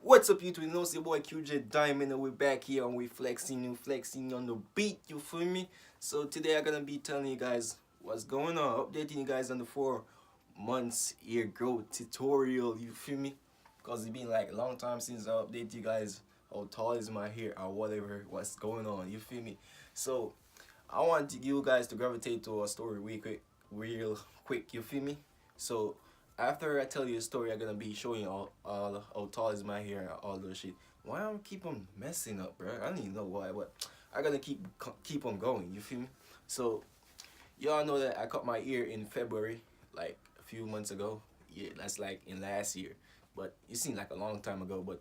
What's up, YouTube? You know, it's your boy QJ Diamond, and we're back here and we're flexing on the beat. You feel me? So today I'm gonna be telling you guys what's going on, updating you guys on the 4 months ear growth tutorial. You feel me? Cause it's been like a long time since I update you guys how tall is my hair or whatever, what's going on. You feel me? So I want you guys to gravitate to a story real quick. You feel me? So after I tell you a story, I'm gonna be showing you all how tall is my hair and all those shit. Why I'm keep on messing up, bro? I don't even know why, but I gotta keep on going. You feel me? So y'all know that I cut my ear in February, like a few months ago. Yeah, that's like in last year, but it seemed like a long time ago, but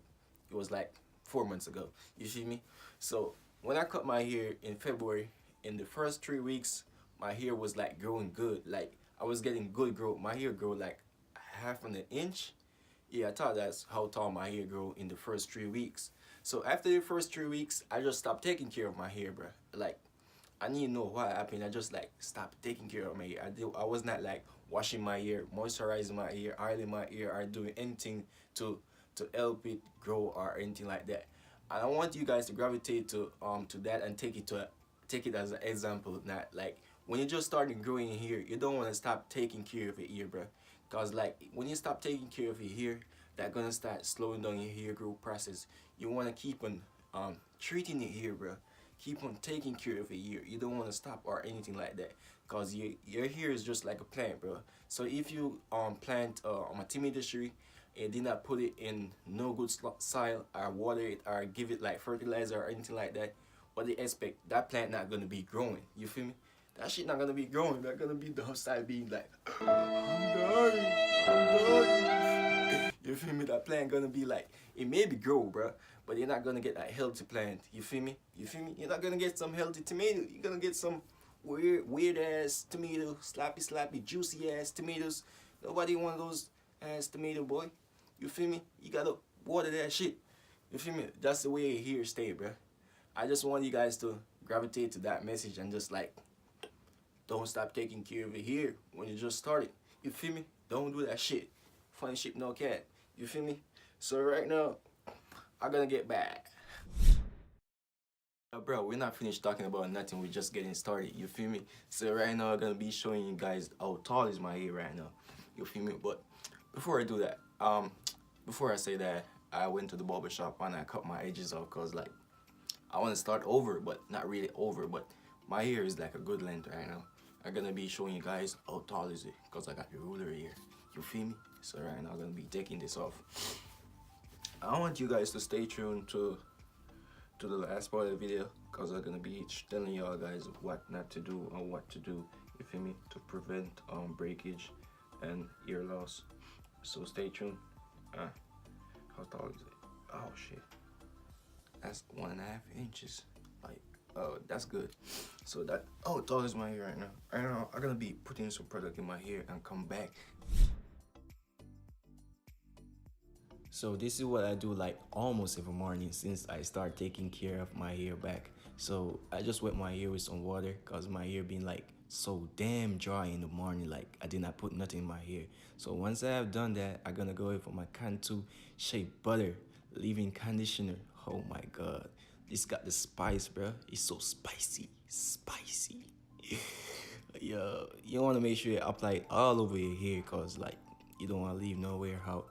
it was like 4 months ago. You feel me? So when I cut my hair in February, in the first 3 weeks, my hair was like growing good. Like I was getting good growth. My hair grew like half an inch. Yeah, I thought that's how tall my hair grew in the first 3 weeks. So after the first 3 weeks, I just stopped taking care of my hair, bro. Like I need to know what happened. I just like stopped taking care of my hair. I was not like washing my hair, moisturizing my hair, oiling my hair, or doing anything to help it grow or anything like that. And I want you guys to gravitate to that and take it as an example. Not like when you're just starting growing hair, you don't want to stop taking care of your hair, bro. Cause like when you stop taking care of your hair, that gonna start slowing down your hair growth process. You wanna keep on treating your hair, bro. Keep on taking care of your hair. You don't wanna stop or anything like that. Cause your hair is just like a plant, bro. So if you plant a tomato tree and did not put it in no good soil or water it or give it like fertilizer or anything like that, what they expect, that plant not gonna be growing. You feel me? That shit not gonna be growing. That gonna be the upside being like, I'm dying, I'm dying. You feel me? That plant gonna be like, it may be grow, bro, but you're not gonna get that healthy plant. You feel me? You feel me? You're not gonna get some healthy tomato. You're gonna get some weird ass tomato, sloppy, juicy ass tomatoes. Nobody want those ass tomato, boy. You feel me? You gotta water that shit. You feel me? That's the way here stay, bro. I just want you guys to gravitate to that message and just like don't stop taking care of it here when you just started. You feel me? Don't do that shit. Funny shit, no cat. You feel me? So right now, I'm gonna get back. Bro, we're not finished talking about nothing. We're just getting started. You feel me? So right now, I'm gonna be showing you guys how tall is my hair right now. You feel me? But before I do that, before I say that, I went to the barber shop and I cut my edges off cause like I want to start over, but not really over. But my hair is like a good length right now. I'm gonna be showing you guys how tall is it, cause I got the ruler here. You feel me? So right now I'm gonna be taking this off. I want you guys to stay tuned to the last part of the video, cause I'm gonna be telling y'all guys what not to do and what to do. You feel me? To prevent breakage and ear loss. So stay tuned. How tall is it? Oh shit. That's 1.5 inches. Like, oh, that's good. So that, oh, tall is my hair right now. Right now, I'm gonna be putting some product in my hair and come back. So this is what I do like almost every morning since I start taking care of my hair back. So I just wet my hair with some water cause my hair been like so damn dry in the morning. Like I did not put nothing in my hair. So once I have done that, I'm gonna go in for my Cantu Shea Butter leave-in conditioner. Oh my god, this got the spice, bro. It's so spicy. Yeah, you wanna make sure you apply it all over your hair cause like you don't wanna leave nowhere out.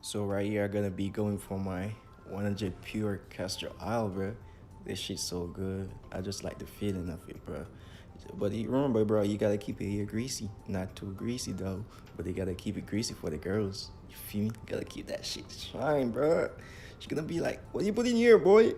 So right here, I'm gonna be going for my 100 pure castor oil, bro. This shit's so good. I just like the feeling of it, bro. But remember, bro, you gotta keep your hair greasy. Not too greasy, though. But you gotta keep it greasy for the girls. You feel me? Gotta keep that shit shine, bro. She's gonna be like, what you put in here, boy?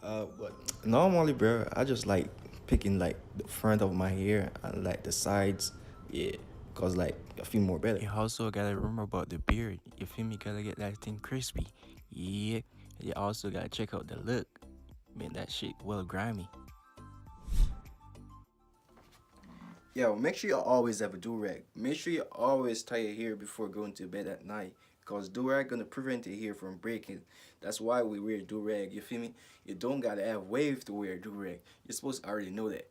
But normally, bro, I just like picking like the front of my hair and like the sides. Yeah, cause like I feel more better. You also gotta remember about the beard. You feel me? Gotta get that thing crispy. Yeah. You also gotta check out the look. Man, that shit well grimy. Yo, make sure you always have a do-rag. Make sure you always tie your hair before going to bed at night. Because do-rag gonna prevent your hair from breaking. That's why we wear do-rag, you feel me? You don't gotta have wave to wear do-rag. You're supposed to already know that.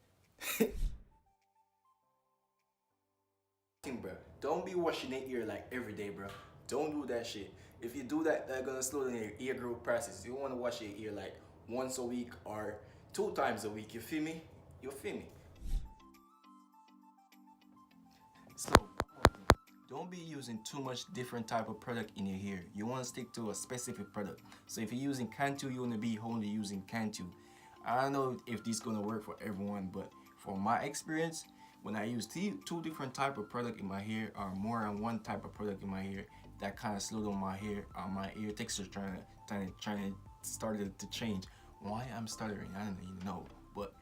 Bro, don't be washing your ear like every day, bro. Don't do that shit. If you do that, that's gonna slow down your ear growth process. You wanna wash your ear like once a week or 2 times a week, you feel me? You feel me? So don't be using too much different type of product in your hair. You want to stick to a specific product. So if you're using Cantu, you want to be only using Cantu. I don't know if this is gonna work for everyone, but from my experience, when I use two different type of product in my hair or more than one type of product in my hair, that kind of slowed down my hair, my ear texture trying to started to change. Why I'm stuttering, I don't even know. But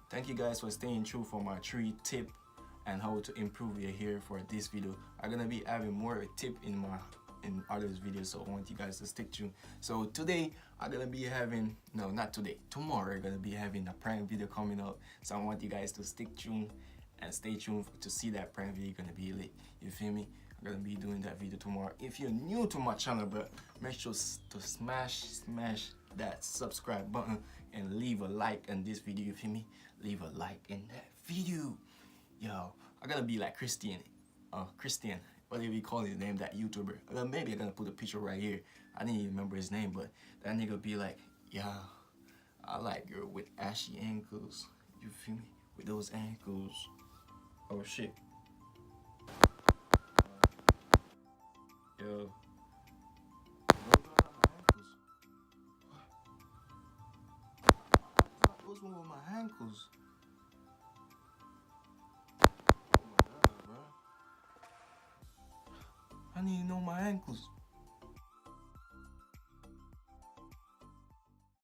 thank you guys for staying true for my 3 tip and how to improve your hair for this video. I'm gonna be having more tip in others videos, so I want you guys to stick tuned. So today I'm gonna be having, no, not today, tomorrow I'm gonna be having a prank video coming up, so I want you guys to stick tuned and stay tuned to see that prank video. Gonna be lit, you feel me? I'm gonna be doing that video tomorrow. If you're new to my channel, bro, make sure to smash that subscribe button and leave a like in this video, you feel me? Leave a like in that video. Yo, I'm gonna be like Christian, whatever you call his name, that YouTuber. Maybe I'm gonna put a picture right here. I didn't even remember his name, but that nigga be like, yeah, I like girl with ashy ankles. You feel me? With those ankles. Oh shit. Yo. What's wrong with my ankles? Oh my god, bro. I need to know my ankles.